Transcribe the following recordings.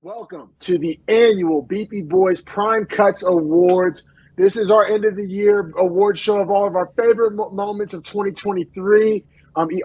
Welcome to the annual Beefy Boys Prime Cuts Awards. This is our end of the year award show of all of our favorite moments of 2023.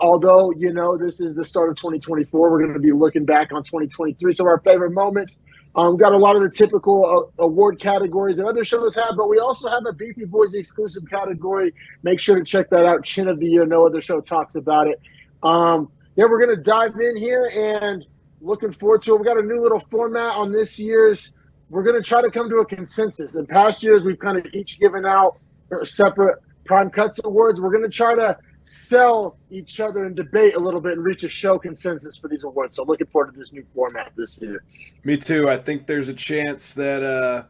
Although, this is the start of 2024, we're going to be looking back on 2023. So our favorite moments. We've got a lot of the typical award categories that other shows have, but we also have a Beefy Boys exclusive category. Make sure to check that out. Chin of the Year. No other show talks about it. We're going to dive in here and looking forward to it. We got a new little format on this year's. We're going to try to come to a consensus. In past years, we've kind of each given out separate Prime Cuts awards. We're going to try to sell each other and debate a little bit and reach a show consensus for these awards. So looking forward to this new format this year. Me too. I think there's a chance that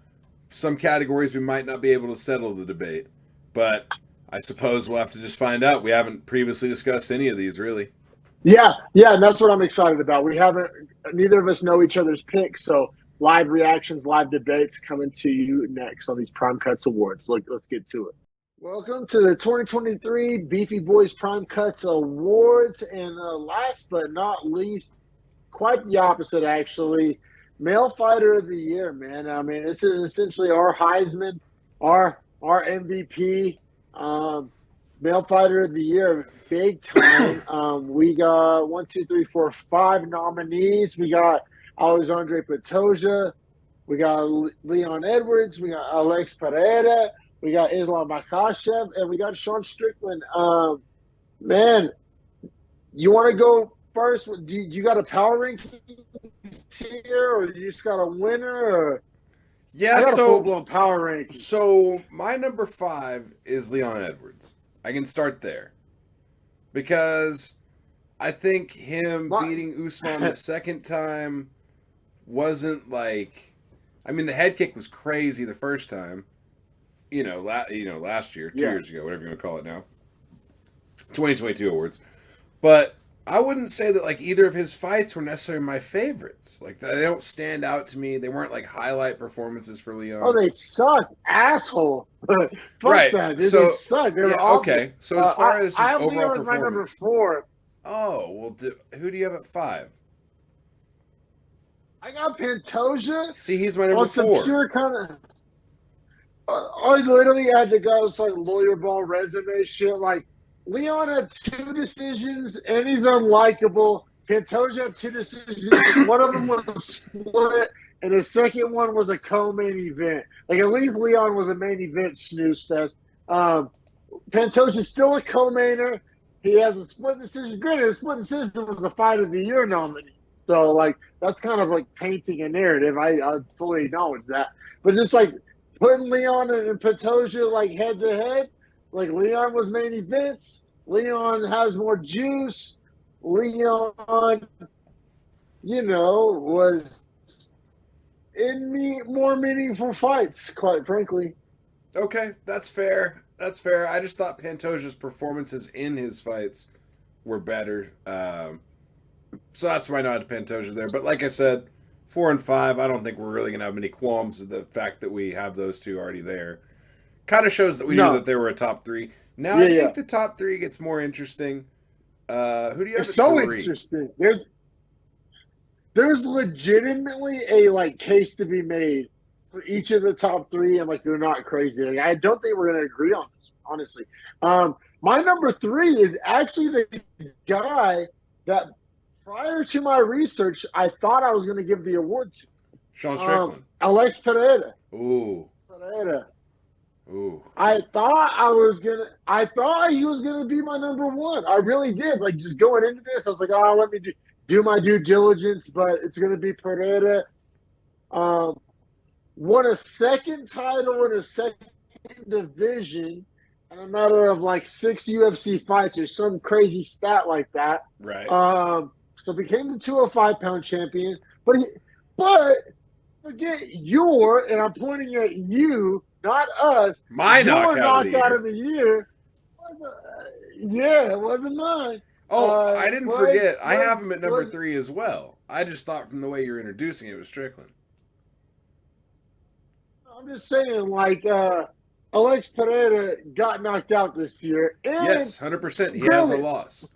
some categories we might not be able to settle the debate. But I suppose we'll have to just find out. We haven't previously discussed any of these, really. Yeah, and that's what I'm excited about. Neither of us know each other's picks, so live reactions, live debates coming to you next on these Prime Cuts Awards. Let's get to it. Welcome to the 2023 Beefy Boys Prime Cuts Awards, and last but not least, quite the opposite actually, Male Fighter of the Year, man. I mean, this is essentially our Heisman, our MVP. Male Fighter of the Year, big time. We got 5 nominees. We got Alexandre Pantoja. We got Leon Edwards. We got Alex Pereira. We got Islam Makhachev. And we got Sean Strickland. Man, you want to go first? Do you got a power ranking here, or you just got a winner? Or? Yeah, I got a full-blown power ranking. So my number 5 is Leon Edwards. I can start there because I think him beating Usman the second time wasn't like. I mean, the head kick was crazy the first time. Last year, 2 years ago, whatever you want to call it now. 2022 awards, but I wouldn't say that like either of his fights were necessarily my favorites. Like they don't stand out to me. They weren't like highlight performances for Leon. Oh, they suck, asshole. Fuck right. that, dude. They suck. They were awful. Okay. So as far as just I have overall Leon as my number 4. Oh well, who do you have at 5? I got Pantoja. See, he's my number 4. Pure kind of. I literally had to go like lawyer ball resume shit. Like Leon had 2 decisions, and he's unlikable. Pantoja had 2 decisions. One of them was a split, and the second one was a co-main event. Like at least Leon was a main event snooze fest. Pantoja's still a co-mainer. He has a split decision. Granted, the split decision was the Fight of the Year nominee. So like that's kind of like painting a narrative. I fully acknowledge that. But just like putting Leon and Pantoja like head to head, like Leon was main events. Leon has more juice. Leon, was in more meaningful fights, quite frankly. Okay, that's fair. I just thought Pantoja's performances in his fights were better. So that's why I nod to Pantoja there. But like I said, 4 and 5, I don't think we're really going to have any qualms with the fact that we have those 2 already there. Kind of shows that we knew that they were a top 3. Now I think the top 3 gets more interesting. Who do you have it's at so 3? Interesting. There's legitimately a case to be made for each of the top 3, and they're not crazy. Like, I don't think we're going to agree on this, honestly. My number 3 is actually the guy that prior to my research I thought I was going to give the award to. Sean Strickland. Alex Pereira. Ooh. Pereira. Ooh. I thought he was gonna be my number 1. I really did. Like just going into this, I was like, oh, let me do my due diligence, but it's gonna be Pereira. Won a second title in a second division in a matter of 6 UFC fights or some crazy stat like that. Right. So became the 205-pound champion. But forget and I'm pointing at you, not us. My knockout of the year. It wasn't mine. Oh, I didn't forget. I have him at number 3 as well. I just thought from the way you're introducing it was Strickland. I'm just saying, Alex Pereira got knocked out this year. And yes, 100%. He has a loss.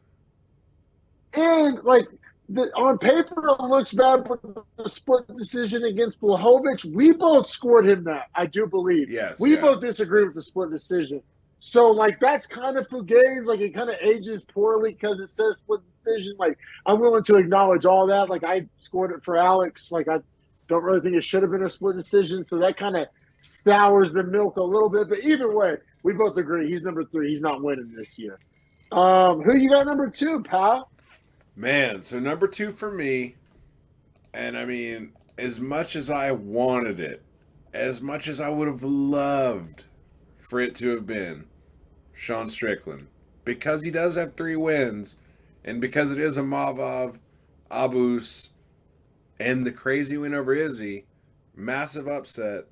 And On paper, it looks bad with the split decision against Blachowicz. We both scored him that, I do believe. Yes, We yeah. both disagree with the split decision. So, like, that's kind of fugazi. Like, it kind of ages poorly because it says split decision. Like, I'm willing to acknowledge all that. Like, I scored it for Alex. Like, I don't really think it should have been a split decision. So that kind of sours the milk a little bit. But either way, we both agree he's number 3. He's not winning this year. Who you got number 2, pal? Man, so number 2 for me, and I mean, as much as I wanted it, as much as I would have loved for it to have been Sean Strickland, because he does have 3 wins, and because it is a Mavov, Abus, and the crazy win over Izzy, massive upset,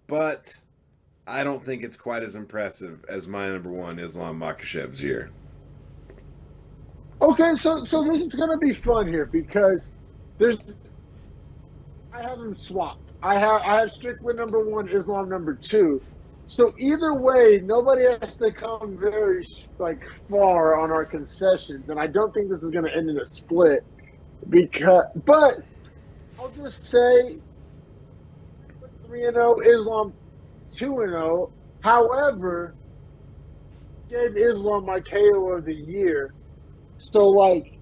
but I don't think it's quite as impressive as my number 1, Islam Makhachev's year. Okay, so this is gonna be fun here because there's I have them swapped. I have Strickland number 1, Islam number 2. So either way, nobody has to come very far on our concessions, and I don't think this is going to end in a split. But I'll just say 3-0, Islam 2-0. However, gave Islam my KO of the year. So like,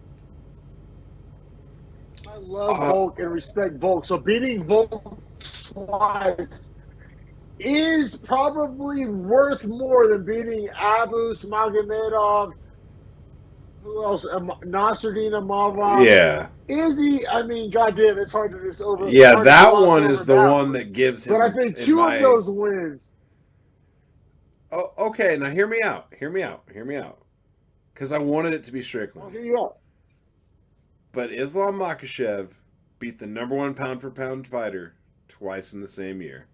I love Volk and respect Volk. So beating Volk twice is probably worth more than beating Abus, Magomedov, who else? Nasruddin Amavov. Yeah. Izzy, I mean, goddamn, it's hard to just over. Yeah, that one is the one that gives him. But I think 2 of those wins. Oh, okay. Now hear me out. Hear me out. Because I wanted it to be Strickland. I'll hear you out. But Islam Makhachev beat the number 1 pound for pound fighter twice in the same year.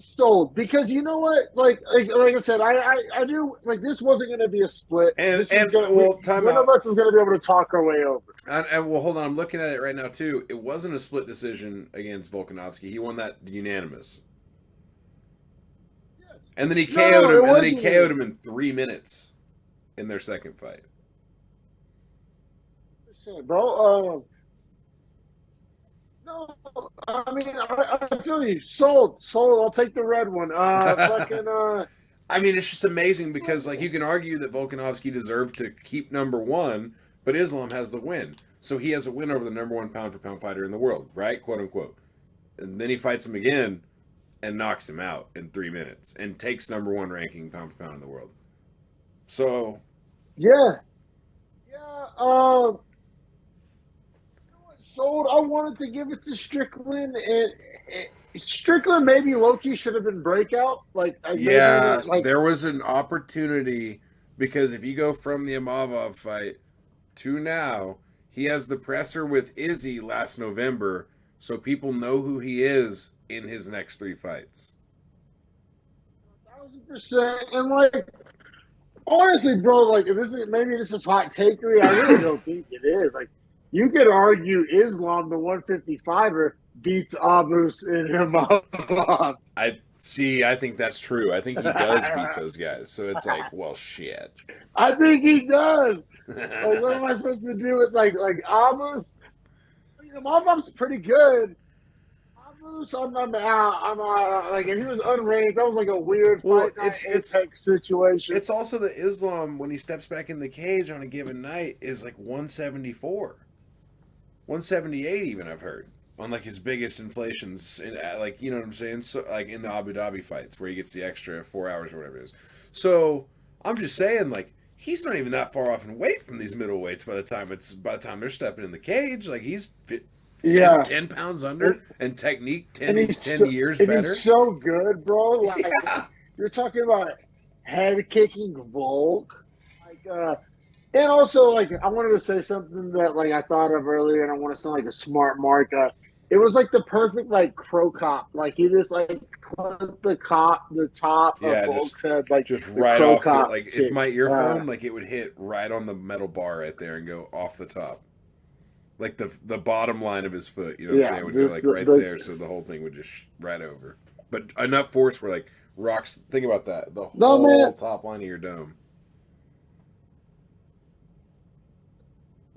Sold, because you know what, like I said, I knew like this wasn't going to be a split, and one of us was going to be able to talk our way over. And well, hold on, I'm looking at it right now too. It wasn't a split decision against Volkanovski. He won that unanimous. Yes. And then he KO'd him. And then he KO'd him in 3 minutes in their second fight. Bro, no, I mean, I feel you. Sold. I'll take the red one. I mean, it's just amazing because, like, you can argue that Volkanovski deserved to keep number 1, but Islam has the win. So he has a win over the number 1 pound for pound fighter in the world, right? Quote unquote. And then he fights him again and knocks him out in 3 minutes and takes number 1 ranking pound for pound in the world. So. Yeah. Sold. I wanted to give it to Strickland, and Strickland maybe Loki should have been breakout. There was an opportunity because if you go from the Amavov fight to now, he has the presser with Izzy last November, so people know who he is in his next 3 fights. 1,000%, and like honestly, bro, like this is hot takery. I really don't think it is. Like, you could argue Islam, the 155er, beats Abus and Imavov. I think that's true. I think he does beat those guys. So it's like, well, shit. I think he does. Like, what am I supposed to do with like Abus? I mean, Imavov's pretty good. Abus, I'm like, if he was unranked, that was like a weird fight night situation. It's also the Islam when he steps back in the cage on a given night is like 174. 178 even, I've heard, on like his biggest inflations, like, you know what I'm saying, so like in the Abu Dhabi fights where he gets the extra 4 hours or whatever it is. So I'm just saying, like, he's not even that far off in weight from these middleweights by the time they're stepping in the cage. Like, he's 10 pounds under, and technique 10 years better. He's so good, bro. Like, you're talking about head kicking Volk, like and also, like, I wanted to say something that, like, I thought of earlier, and I want to sound like a smart mark. It was, like, the perfect, like, crow cop. Like, he just, like, clipped the top of Volk's head, like, just right off the, like, if my earphone, like, it would hit right on the metal bar right there and go off the top. Like, the bottom line of his foot, you know what I'm saying? It would go, like, right there, so the whole thing would just right over. But enough force where, like, rocks, think about that, the whole top line of your dome.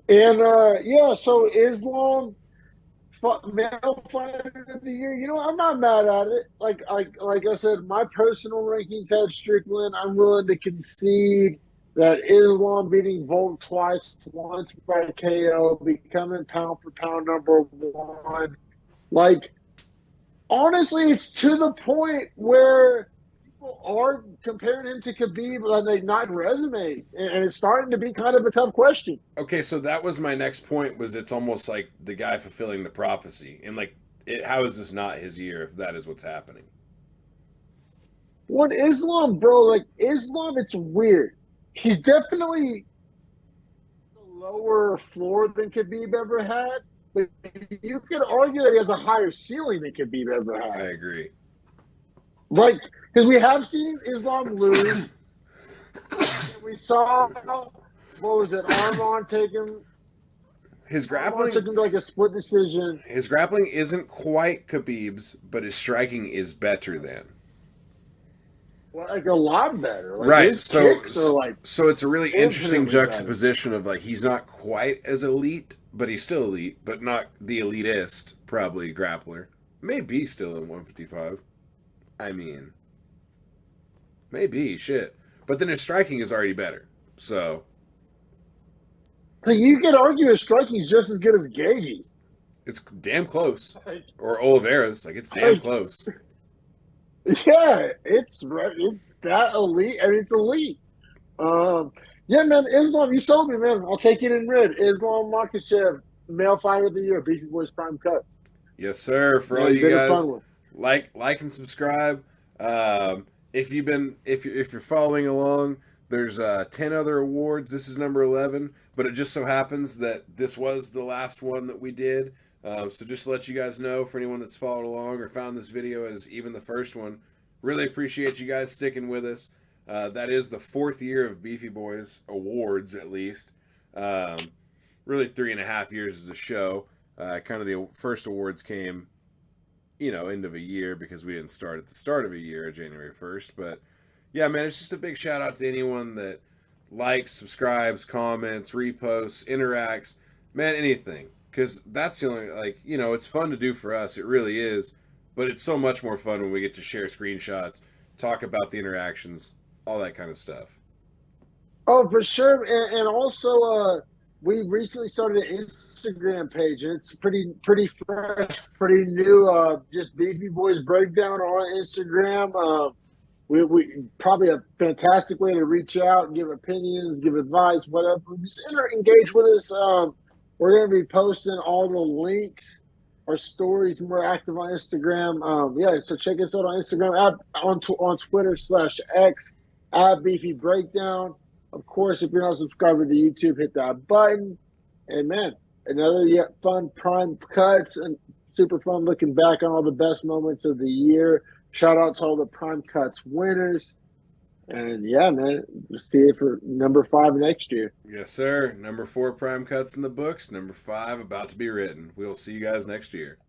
And yeah, so Islam male fighter of the year. You know, I'm not mad at it. Like I said, my personal rankings had Strickland. I'm willing to concede that Islam beating Volk twice, once by KO, becoming pound for pound number one. Like honestly, it's to the point where people are comparing him to Khabib, and they not resumes, and it's starting to be kind of a tough question. Okay, so that was my next point. Was it's almost like the guy fulfilling the prophecy, and like, how is this not his year if that is what's happening? What Islam, bro? Like Islam, it's weird. He's definitely a lower floor than Khabib ever had, but you could argue that he has a higher ceiling than Khabib ever I had. agree. Like, because we have seen Islam lose. We saw what was it? His Armand grappling, took him to like a split decision. his grappling isn't quite Khabib's, but his striking is better than. Well, like a lot better. Like Right. his kicks are like So it's a really interesting infinitely better. juxtaposition of like he's not quite as elite, but he's still elite, but not the elitist probably grappler. Maybe still in 155. I mean, maybe shit. But then his striking is already better. So Like you could argue his striking is just as good as Gage's. it's damn close. Like, Or Oliveira's, like it's damn like close. yeah, it's right. It's that elite, and it's elite. Um, yeah, man, Islam, you sold me, man. I'll take it in red. Islam Makhachev, male fighter of the year, Beefy Boys Prime Cuts. Yes, sir. For all Man, you been a guys, fun one. like and subscribe. If you're following along, there's 10 other awards. This is number 11, but it just so happens that this was the last one that we did. So just to let you guys know, for anyone that's followed along or found this video as even the first one, really appreciate you guys sticking with us. That is the fourth year of Beefy Boys awards, at least. Um, really 3.5 years as a show. Kind of the first awards came, end of a year because we didn't start at the start of a year, January 1st. But yeah, man, it's just a big shout out to anyone that likes, subscribes, comments, reposts, interacts, man, anything. Because that's the only, like, it's fun to do for us. It really is. But it's so much more fun when we get to share screenshots, talk about the interactions, all that kind of stuff. Oh, for sure. And also, we recently started an Instagram page, and it's pretty fresh, pretty new. Just Beefy Boys Breakdown on Instagram. We probably a fantastic way to reach out, give opinions, give advice, whatever. Just engage with us. We're going to be posting all the links, our stories, more active on Instagram. Yeah, so check us out on Instagram, on Twitter/X at Beefy Breakdown. Of course, if you're not subscribed to the YouTube, hit that button. And man, another fun Prime Cuts, and super fun looking back on all the best moments of the year. Shout out to all the Prime Cuts winners. And yeah, man, we'll see you for number 5 next year. Yes, sir. Number 4 prime cuts in the books. Number 5 about to be written. We'll see you guys next year.